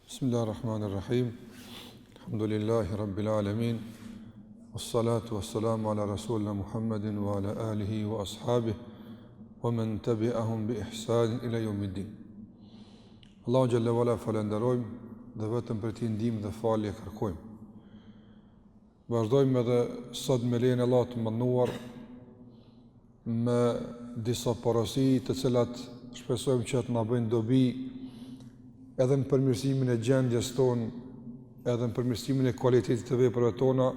Bismillahirrahmanirrahim. Alhamdulillahi rabbil alamin. Wassalatu wassalamu ala rasulina Muhammedin wa ala alihi wa ashabihi wa man tabi'ahum bi ihsan ila yawmiddin. Allahu jalla wala falenderojmë dhe vetëm për ti ndihmë dhe falje kërkojmë. Vazhdojmë edhe sot me lejen e Allahut të mënduar me disa porosi të cilat shpresojmë që të na bëjnë dobi edhe në përmirësimin e gjendjes tonë, edhe në përmirësimin e kualitetit të veprave tona,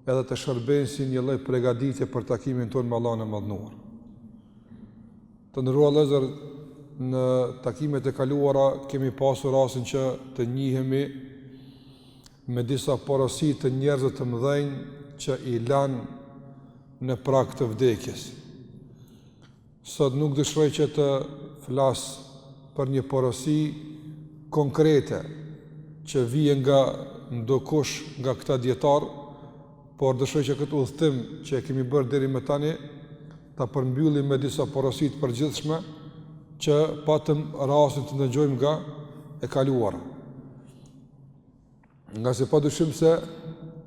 edhe të shërbejnë si një lloj përgatitje për takimin tonë me Allahun e Madhnuar. Të nderuar vëllezër, në takimet e kaluara kemi pasur rastin që të njihemi me disa porosi të njerëzve të mëdhenj që i lanë në prag të vdekjes. Sot nuk dëshiroj që të flas për një porosi konkrete që vjen nga ndokush nga këta dietar, por dëshiroj që këtë udhëtim që e kemi bërë deri më tani ta përmbyllim me disa porosi të përgjithshme që patëm rastin të ndëgjojmë nga e kaluara. Nga se padyshim se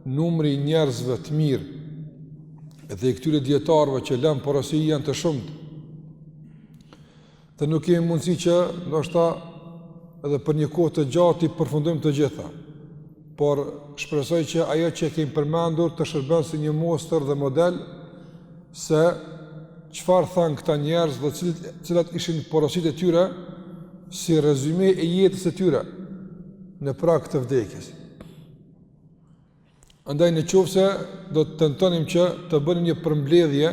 numri i njerëzve të mirë dhe i këtyre dietarëve që lënë porosi janë të shumtë. Dhe nuk kemi mundësi që ndoshta edhe për një kohë të gjatë i përfundojmë të gjitha, por shpresoj që ajo që kemi përmendur të shërben si një mostër dhe model se çfarë thanë këta njerëz dhe cilat ishin porositë e tyre si rezume e jetës së tyre në prag të vdekjes. Andaj nëse do të tentonim që të bënim një përmbledhje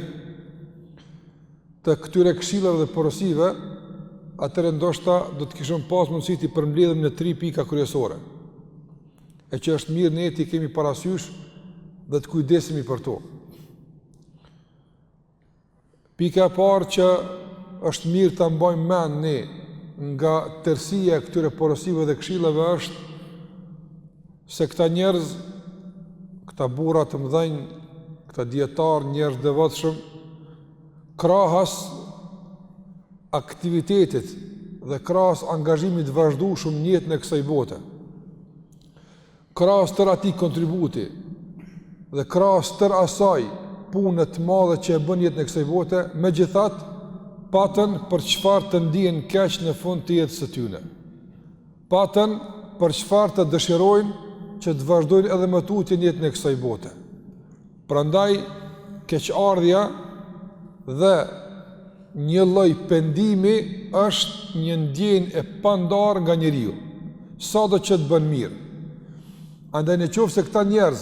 të këtyre këshillave dhe porosive, atëherë ndoshta do të kishim pas mundësi të përmbledhim në 3 pika kryesore. E që është mirë ne ti kemi parasysh dhe të kujdesemi për to. Pika e parë që është mirë ta mbajmë mend ne nga tërësia e këtyre porosive dhe këshillave është se këta njerëz, këta burra të mëdhenj, këta dietar, njerëz devotshëm, krahas aktivitetit dhe krahas angazhimit vazhdueshëm në jetën e kësaj bote, krahas tër atij kontributi dhe krahas tër asaj punë të madhe që e bën jetën e kësaj bote, megjithatë patën për çfarë të ndihen keq në fund të jetës së tyre. Patën për çfarë të dëshirojnë që të vazhdojnë edhe më tutje në jetën e kësaj bote. Prandaj keqardhja dhe një lloj pendimi është një ndjenjë e pandarë nga njeriu, sado që të bën mirë. Andaj nëse këta njerëz,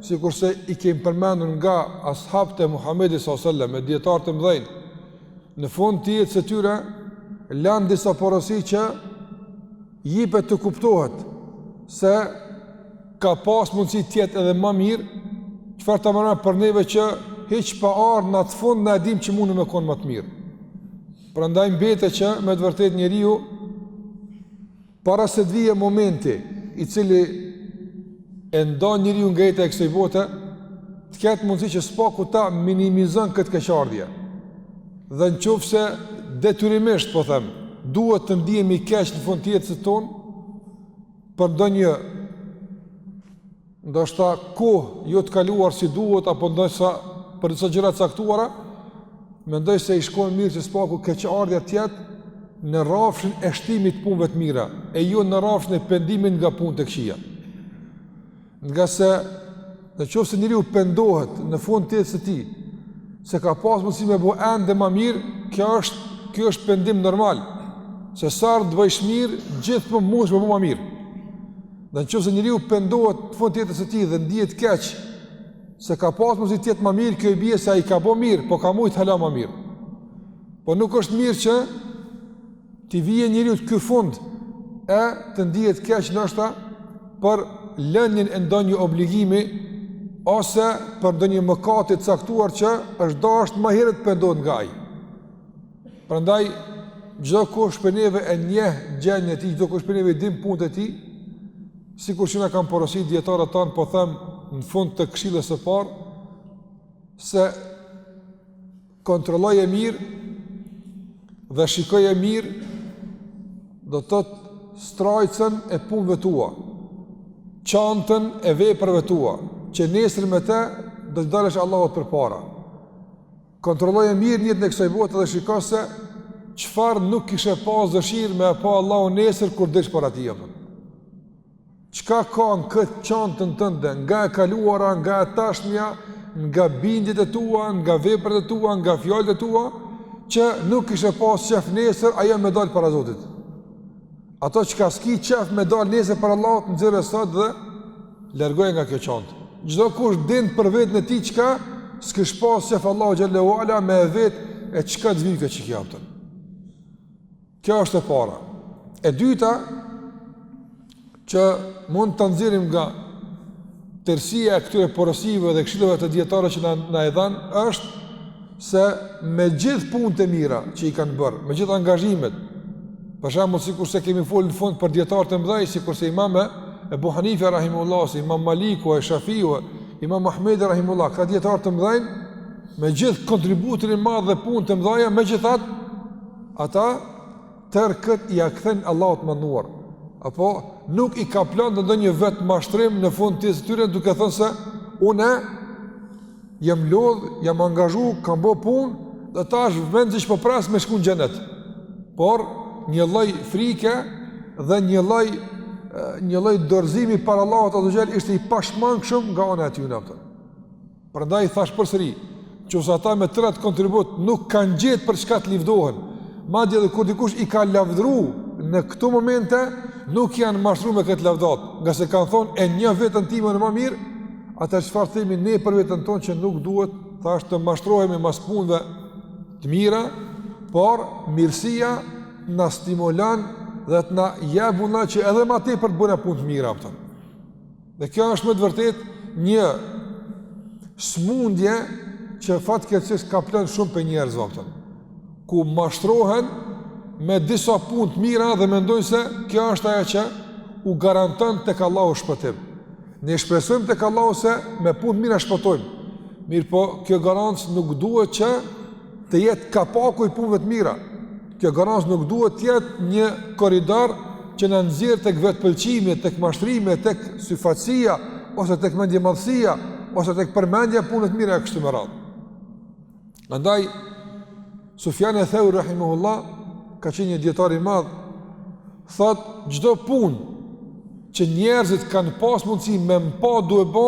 sikurse i kemi përmendur nga ashabët e Muhamedit sallallahu alajhi wasallam, dietarë të mëdhenj, në fund të jetës së tyre lanë disa porosi që jepet të kuptohet se ka pas mundësi të jetë edhe më mirë, çfarë të mëron për neve që hiç pa ardhur në atë fund na e dim që mundë me konë më të mirë. Prandaj mbetet që me të vërtetë njeriu para se të vijë momenti i cili e ndon njeriu nga jeta e kësaj bote, të ketë mundësi që spaku ta minimizon këtë keqardhje. Dhe nëse detyrimisht po them, duhet të ndihemi keq në fund të jetës tonë për ndonjë ndoshta kohë jo të kaluar si duhet apo ndoshta për disa gjëra të caktuara, mendoj se i shkon mirë që spaku keqardhja të jetë në rrafshin e shtimit të punëve të mira, e jo në rrafshin e pendimit nga punët e këqija. Nga se nëse njeriu pendohet në fund të jetës së tij se ka pas mundësi me bëu ende më mirë, kjo është pendim normal. Se sa të bësh mirë, gjithmonë mund të bësh më mirë. Dhe nëse njeriu pendohet në fund të jetës së tij dhe ndihet keq se ka pas mundësi të jetë më mirë, kjo i bie se ai ka bëu mirë, po ka mujt hala më mirë. Po nuk është mirë që ti vijë njeriu ky fund e të ndihet keq ndoshta për lënien e ndonjë obligimi ose për ndonjë mëkat të caktuar që është dashur më herët të pendohet nga ai. Prandaj çdo kush për neve e njeh gjendjen e tij, çdo kush për neve din punët e tij, sikur që na kanë porositur dietarët tanë, po them në fund të këshillës së parë se kontrolloje mirë dhe shikoje mirë, do të thotë strajcën e punëve tua, çantën e veprave tua, që nesër me te do të dalësh Allahut përpara. Kontrolloje mirë jetën e kësaj bote dhe shiko se çfarë nuk kishe pas dëshirë me pa Allahun nesër kur desh para tij. Çka ka në këtë çantën tënde, nga e kaluara, nga e tashmja, nga bindjet e tua, nga veprat e tua, nga fjalët e tua, që nuk kishe pas qef nesër, ajo me dalë para Zotit. Ato që ka s'ki qef me dalë nesër para Allahut, nxjerrë sot dhe largoje nga kjo çantë. Çdo kush din për vetën e tij çka s'kish pas qef Allahu xhallahu ala me vetë e çka të vjen kjo çikjaptën. Kjo është e para. E dyta që mund të nxjerrim nga tërësia e këtyre porosive dhe këshillave të dietarëve që na e dhanë është se me gjithë punët e mira që i kanë bërë, me gjithë angazhimet, për shembull sikur se kemi folur në fund për dietarët e mëdhenj, sikur se Imam Ebu Hanife rahimahullah, si Imam Maliku, Shafiu, Imam Ahmed rahimahullah, këta dietarë të mëdhenj, me gjithë kontributin e madh dhe punët e mëdha, megjithatë ata tërë këtë ja kthen Allahut mënduar. Apo nuk i ka plan të ndonjë vetë mashtrim në fund të tyre duke thënë se unë jam lodh, jam angazhu, kam bë punë dhe tash vend që po pras me shku në xhenet. Por një lloj frike dhe një lloj dorëzimi para Allahut azza xal ishte i pashmangshëm nga ana e tyre ato. Prandaj thash përsëri, nëse ata me tërat kontribut nuk kanë gjetë për çka të lëvdohen, madje edhe kur dikush i ka lavdëruar në këto momente, nuk janë mashtruar me këtë lavdat, nga se kanë thonë e një vetën time në më mirë, atë çfarë themi ne për veten tonë që nuk duhet thash të mashtrohemi mas punëve të mira, por mirësia na stimulon dhe të na jep vullnet që edhe më tepër të bëna punë të mira aftë. Dhe kjo është me të vërtetë një smundje që fatkeqësisht ka plan shumë për njerëz aftë, ku mashtrohen me disa punë të mira dhe mendojnë se kjo është ajo që u garanton tek Allahu shpëtim. Ne shpresojmë tek Allahu se me punë të mira shpëtojmë. Mirë po, kjo garancë nuk duhet që të jetë kapaku i punëve të mira. Kjo garancë nuk duhet të jetë një korridor që na nxjerr tek vetpëlqimi, tek mashtrimi, tek syfaqësia, ose tek mendjemadhësia, ose tek përmendja punëve të mira kështu me radhë. Andaj Sufjan al-Thauri rahimahullah ka qenë një dietar i madh, thot çdo punë që njerëzit kanë pas mundësi me mpa duhet bë,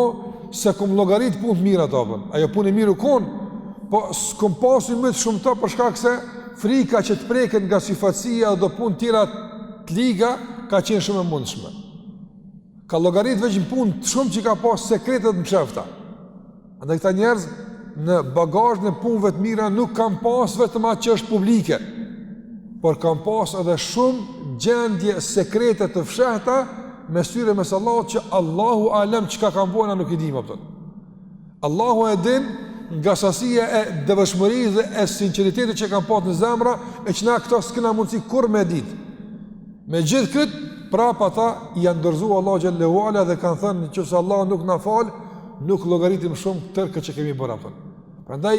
se kum llogarit punë të mira ato bën. Ajo punë e mirë u kon, po s'kum pasur më shumë të për shkak se frika që të preket nga syfaqësia dhe punë tjera të liga ka qenë shumë e mundshme. Ka llogarit vetëm punë shumë që ka pas sekretet në mshefta. Andaj këta njerëz në bagazhin e punëve të mira nuk kanë pas vetëm atë që është publike, por kanë pas edhe shumë gjendje sekrete të fshehta me syre mes Allahut që Allahu alem çka kanë bëna nuk i dim ato. Allahu e din nga sasia e devotshmërisë dhe e sinqeritetit që kanë pasur në zemra, e që na këto s'kena mundësi kur me ditë. Me gjithë këtë, prapa ata janë dorëzuar Allahu xhallahu ala dhe kanë thënë nëse Allahu nuk na fal, nuk llogaritim shumë tërë këtë që kemi bërë ato. Prandaj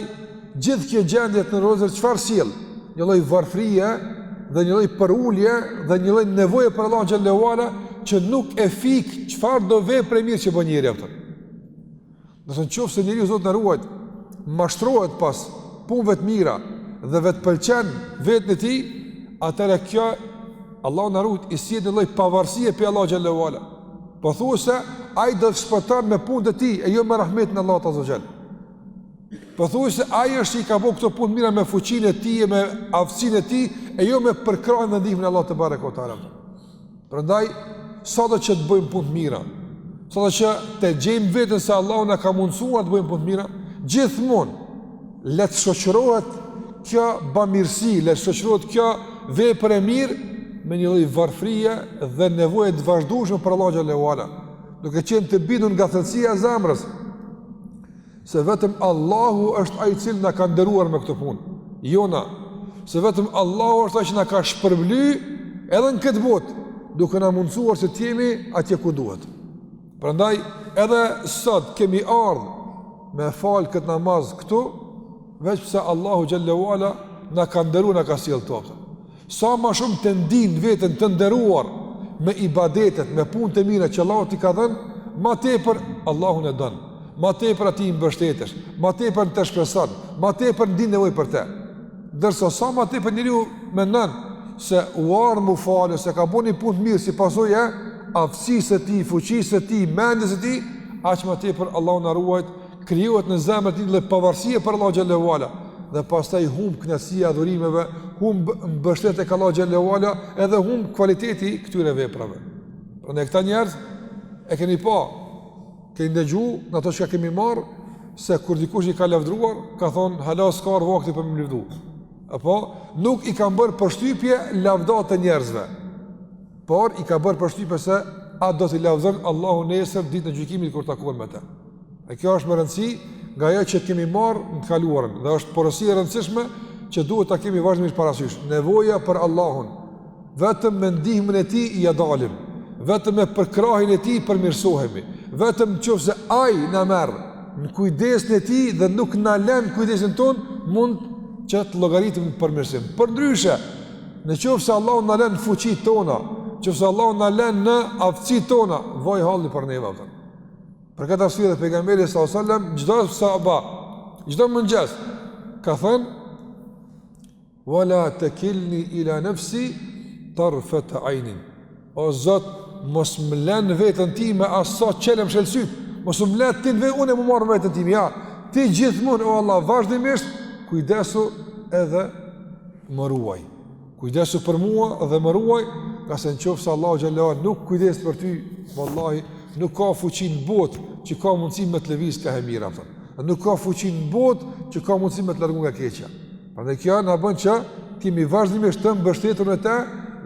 gjithë kjo gjendje të ndërozur çfarë sjell? Një lloj varfrie dhe një lloj përulje dhe një lloj nevoje për Allahu xhallahu ala që nuk e fik çfarë do vepre mirë që bën njeriu ato. Do të thonë se njeriu Zot na ruaj, mashtrohet pas punëve të mira dhe vetë pëlqen vetën e tij, atëherë kjo Allahu na ruaj i sjell një lloj pavarësie pe Allahu xhallahu ala. Po thuajse ai do të shpëton me punët e tij e jo me rahmetin e Allahut azza xal. Po thuajse ai është i ka bëu këto punë mira me fuqinë e tij, me aftësinë e tij e jo me përkrahjen dhe ndihmën e Allahut te barekuhu te ala. Prandaj sado që të bëjmë punë të mira, sado që të gjejmë vetën se Allahu na ka mundësuar të bëjmë punë të mira, gjithmonë le të shoqërohet kjo bamirësi, le të shoqërohet kjo vepër e mirë me një lloj varfrie dhe nevoje të vazhdueshme për Allahu xhallahu ala, duke qenë të bindur nga thellësia e zemrës se vetëm Allahu është ai i cili na ka nderuar me këtë punë, jo na, se vetëm Allahu është ai që na ka shpërblyer edhe në këtë botë, duke na mundësuar se të jemi atje ku duhet. Prandaj edhe sot kemi ardhur me fal këtë namaz këtu, veç pse Allahu xhallahu ala na ka nderuar, na ka sjellë këtu. Sa më shumë të ndin veten të nderuar me ibadetet, me punë të mira që Allahu t'i ka dhënë, ma tepër Allahun e don. Ma tepër ati i mbështetesh, ma tepër të shpreson, ma tepër ndin nevojë për te. Dërsa sa ma tepër njeriu mendon se u ardh mu falë, se ka bënë punë të mirë si pasojë aftësisë së tij, fuqisë së tij, mendjes së tij, aq më tepër Allahu na ruajt, krijohet në zemrën e tij dhe pavarësia për Allah xhallahu ala, dhe pastaj humb kënaqësia e adhurimeve, humb mbështetja tek Allah xhallahu ala, edhe humb cilëteti i këtyre veprave. Prandaj këta njerëz e keni pa, keni dëgju në ato që kemi marr, se kur dikush i ka lavdruar, ka thonë hala s'ka vakti për më lavdru. Apo nuk i kanë bërë përshtypje lavdat të njerëzve, por i ka bërë përshtypje se a do t'i lavdron Allahu nesër ditën e gjykimit kur takohen me të. E kjo është më rëndësi nga ajo që kemi marrë në të kaluarën, dhe është porosia e rëndësishme që duhet ta kemi vazhdimisht parasysh. Nevoja për Allahun, vetëm me ndihmën e tij i dalim, vetëm me përkrahin e tij përmirësohemi, vetëm nëse ai na merr në kujdesin e tij dhe nuk na lën kujdesin ton, mund që të llogaritim për mirësim. Përndryshe, nëse Allahu na lën fuqitë tona, nëse Allahu na lën në aftësitë tona, vaj halli për neve atë. Për këtë arsye dhe pejgamberi sallallahu alajhi wasallam çdo sahaba, çdo mëngjes ka thënë: "Wala takilni ila nafsi tarfat aynin." O Zot, mos më lën veten time as sa çelëm shelsyp. Mos më lën ti vetë unë më marr veten time. Ja, ti gjithmonë o Allah vazhdimisht kujdesu edhe më ruaj. Kujdesu për mua dhe më ruaj, nga se nëse Allahu xhallahu ala nuk kujdes për ty, vallahi nuk ka fuqi në botë që ka mundësi me të lëviz ka e mira atë. Nuk ka fuqi në botë që ka mundësi me të largu nga keqja. Prandaj kjo na bën që kemi vazhdimisht të mbështetur në të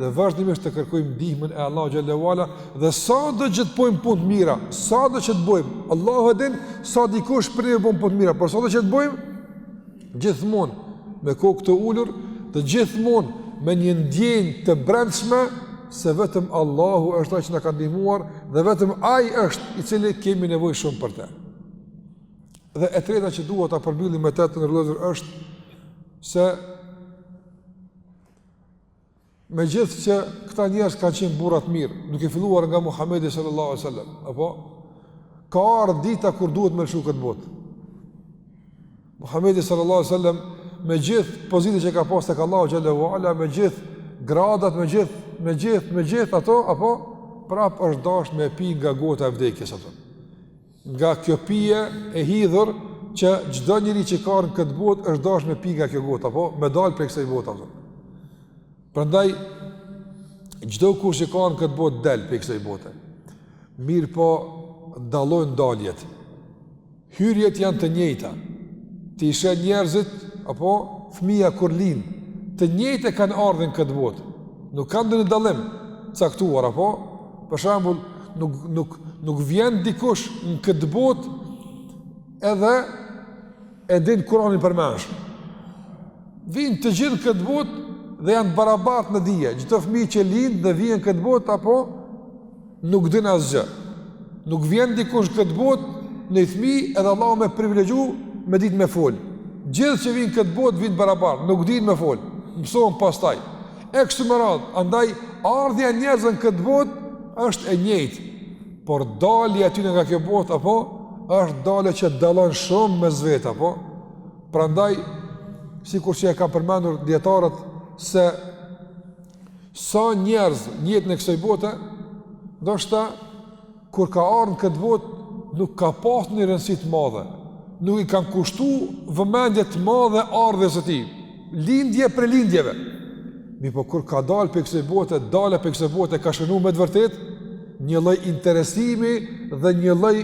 dhe vazhdimisht të kërkojmë ndihmën e Allahu xhallahu ala, dhe sa do që të bëjmë punë të mira, sa do që të bëjmë, Allahu e din sa dikush për ne bën punë të mira, por sa do që të bëjmë gjithmonë me kokë të ulur, të gjithmonë me një ndjenjë të brendshme se vetëm Allahu është ai që na ka ndihmuar dhe vetëm ai është i cili kemi nevojë shumë për të. Dhe e treta që dua ta përmbyllim me të ndërlozur është se megjithë që këta njerëz kanë qenë burra të mirë, duke filluar nga Muhamedi sallallahu alaihi wasallam, apo ka ardhur dita kur duhet më lëshu këtë botë. Muhamedi sallallahu alaihi wasallam me gjithë pozitën që ka pas tek Allahu xhallahu ala, me gjithë gradat, me gjithë ato, apo prap është dashur me pi nga gota e vdekjes ato. Nga kjo pije e hidhur që çdo njeri që ka në këtë botë është dashur me pi nga kjo gotë, apo me dal prej kësaj bote ato. Prandaj çdo kush që ka në këtë botë del prej kësaj bote. Mirë po dallojnë daljet. Hyrjet janë të njëjta. Ti ishe njerëzit, apo fëmija kur lind, të njëjtë kanë ardhur në këtë botë. Nuk kanë ndonjë dallim caktuar, apo për shembull nuk vjen dikush në këtë botë edhe e din Kur'anin përmendsh. Vin të gjithë në këtë botë dhe janë barabartë në dije. Çdo fëmijë që lind dhe vjen në këtë botë, apo nuk din asgjë. Nuk vjen dikush në këtë botë në fëmijë edhe Allahu më privilegju me ditë me fol. Gjithë që vinë këtë botë vinë barabartë, nuk dinë me fol. Mësohen pastaj. E kështu me radhë, andaj ardhja e njerëzve në këtë botë është e njëjtë, por dalja aty nga kjo botë, apo është dalje që dallon shumë mes vetë, apo prandaj sikur që e ka përmendur dietarët se sa njerëz jetë në kësaj bote, ndoshta kur ka ardhur në këtë botë nuk ka pasur një rëndësi të madhe. Nuk i kanë kushtu vëmendje të madhe ardhes së tij, lindje për lindjeve. Mi po kur ka dalë për kësaj bote, dalë për kësaj bote ka shënu me të vërtet një lloj interesimi dhe një lloj,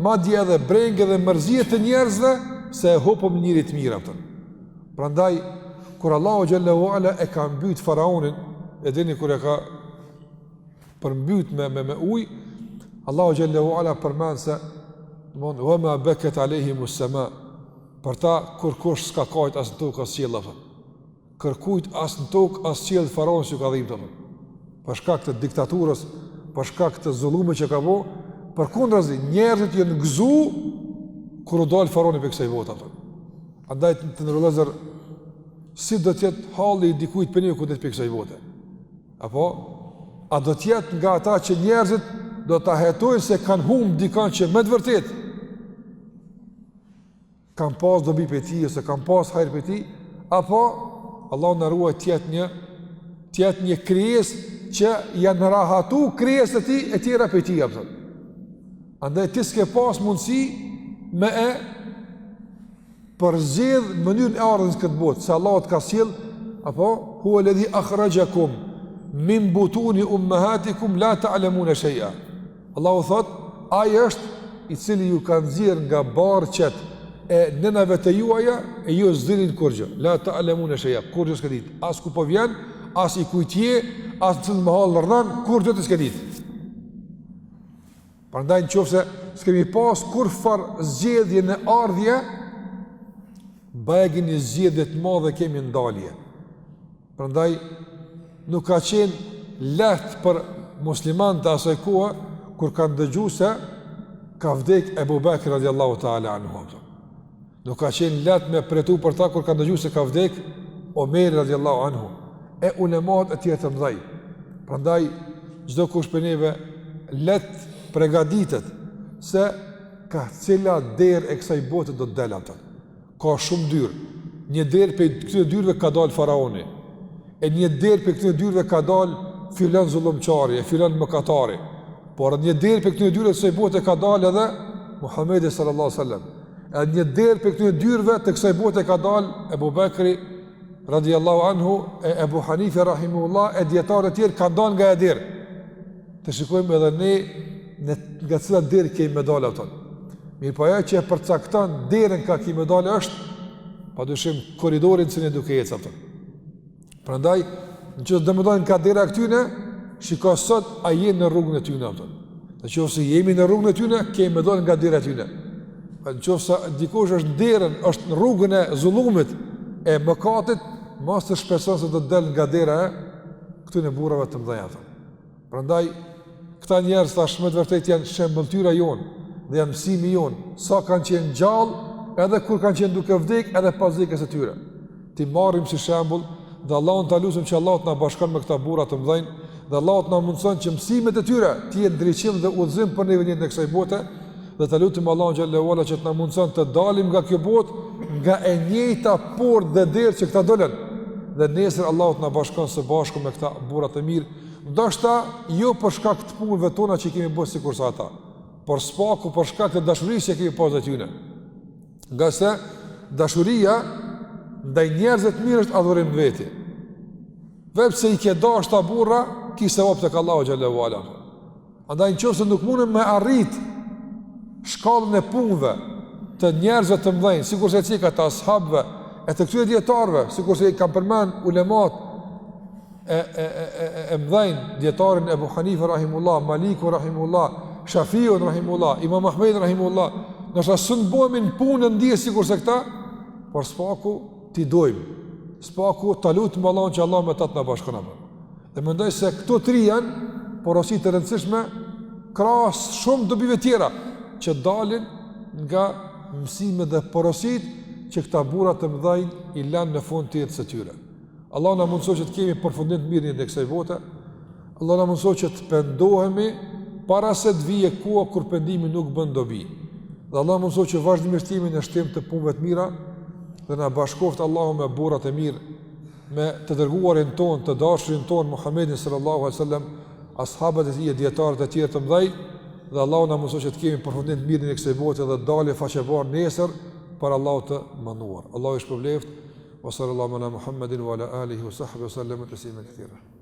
madje edhe brengë dhe mërzie të njerëzve se e hopëm njëri të mirë atë. Prandaj kur Allahu xhallahu ala e ka mbyt faraonin, e dini kur e ka përmbyt me ujë, Allahu xhallahu ala përmend se wa ma bakat alehim as-sama, për ta kërkush s'ka kajt as në tokë as qiell atë. Kërkujt as në tokë as qiell faraoni që ka dhimbë atë. Për shkak të diktaturës, për shkak të zullumit që ka bëu, përkundrazi njerëzit janë gëzu kur u dal faraoni për kësaj bote atë. Andaj të ndërlozër si do të jetë halli i dikujt për një ku do të për kësaj bote. Apo A do tjetë nga ata që njerëzit do të hetojnë se kanë humbë dikon që me të vërtet kanë pas dobi për ti, ose kanë pas hajrë për ti, apo Allah në ruaj tjetë një krijes që janë rahatu krijes të ti e tjera për ti. Andaj ti s'ke pas mundësi me e përzidh mënyrën e ardhës këtë botë, se Allah të ka sjell, apo huwa alladhi akhrajakum min butuni ummahatikum la ta'lamuna shay'a. Allahu thot, ai është i cili ju ka nxjerr nga barqet e nënave të juaja e ju s'dinin kurrë. La ta'lamuna shay'a. Kurrë s'ka ditë. As ku po vjen, as i kujtje, as në mahall rëndan, kurrë të s'ka ditë. Prandaj nëse s'kemi pas kur far zgjedhje në ardhje, bëjë një zgjedhje të madhe kemi ndalje. Prandaj nuk ka qenë lehtë për musliman të asaj kohe kur kanë dëgjuar se ka vdek Ebu Bekri radiallahu ta'ala anhu. Nuk ka qenë lehtë me pretu për ta kur kanë dëgjuar se ka vdek Omeri radiallahu anhu e ulemat e tjerë të mëdhej. Prandaj çdo kush për neve let përgatitet se ka cila derë e kësaj bote do të dalë atë. Ka shumë dyrë. Një derë për këtyre dyrëve ka dalë faraoni. E një derë për këtyre dyrëve ka dalë filan zullumçari, filan mëkatari. Por një derë për këtyre dyrëve të kësaj bote ka dalë edhe Muhamedi sallallahu alaihi wasallam. E një derë për këtyre dyrëve të kësaj bote ka dalë Ebu Bekri radiallahu anhu, e Ebu Hanife rahimullah, e dietarë të tjerë kanë dalë nga e derë. Të shikojmë edhe ne nga cilat derë kemi medalë ato. Mirë po ajo që e përcakton derën ka kemi medalë është padyshim korridorin që ne duke ecë ato. Prandaj, nëse domethënë ka dera këtyne, shiko sot a jeni në rrugën e tyne ato. Nëse jemi në rrugën e tyne, kemi medalë nga dera e tyne. Nëse dikush është në derën, është në rrugën e zullumit e mëkatit, mos të shpreson se do të del nga dera e këtyne burrave të mëdha ato. Prandaj këta njerëz tashmë të vërtet janë shembulltyra jonë dhe janë mësimi jonë, sa kanë qenë gjallë, edhe kur kanë qenë duke vdek, edhe pas vdekjes së tyre. Ti marrim si shembull, dhe Allahun ta lutem që Allah të na bashkon me këta burra të mëdhenj, dhe Allah të na mundson që mësimet e tyre të jenë drejtim dhe udhëzim për ne në kësaj bote, dhe të lutem Allahun xhallahu ala që të na mundson të dalim nga kjo botë, nga e njëjta portë dhe derë që këta dolën. Dhe nesër Allah të na bashkon së bashku me këta burra të mirë. Ndoshta jo për shkak të punëve tona që kemi bërë sikur sa ata, por spaku për shkak të dashurisë që kemi pasur tyne. Nga se dashuria ndaj njerëzve të mirë është adhurim veti. Vetëse i ke dashur ta burra, ki sevap tek Allahu xhallahu ala. Andaj nëse nuk mundem me arrit shkallën e punëve të njerëzve të mëdhenj, sikurse cika të ashabëve e të këtyre dietarëve, sikurse i kanë përmend ulemat e mëdhenj, djetarin Ebu Hanife rahimullah, Maliku rahimullah, Shafiun rahimullah, Imam Ahmed rahimullah, nëse së bëhemi në punë ndjes sikurse këta, por spaku ti dojmë, spaku ta lutim Allahun që Allah me ta të na bashkon apo. Dhe mendoj se këto tri janë porosi të rëndësishme krahas shumë dobive tjera që dalin nga mësimet dhe porosit që këta burra të mëdhenj i lanë në fund të jetës së tyre. Allah na mundsoj që të kemi përfundim të mirë në kësaj bote. Allah na mundsoj që të pendohemi para se të vijë koha kur pendimi nuk bën dobi. Dhe Allah na mundsoj që vazhdimisht jemi në shtim të punëve të mira dhe na bashkoft Allahu me burra të mirë, me të dërguarin ton, të dashurin ton Muhammedin sallallahu alaihi wasallam, ashabët e tij, dietarët e tjerë të mëdhej, dhe Allahu na mundsoj që të kemi përfundim të mirë në kësaj bote dhe dalë faqebar nesër për Allahu të mënduar. Allahu i shpëlbeft. وصلى الله على محمد وعلى آله وصحبه وسلم تسليما كثيرا.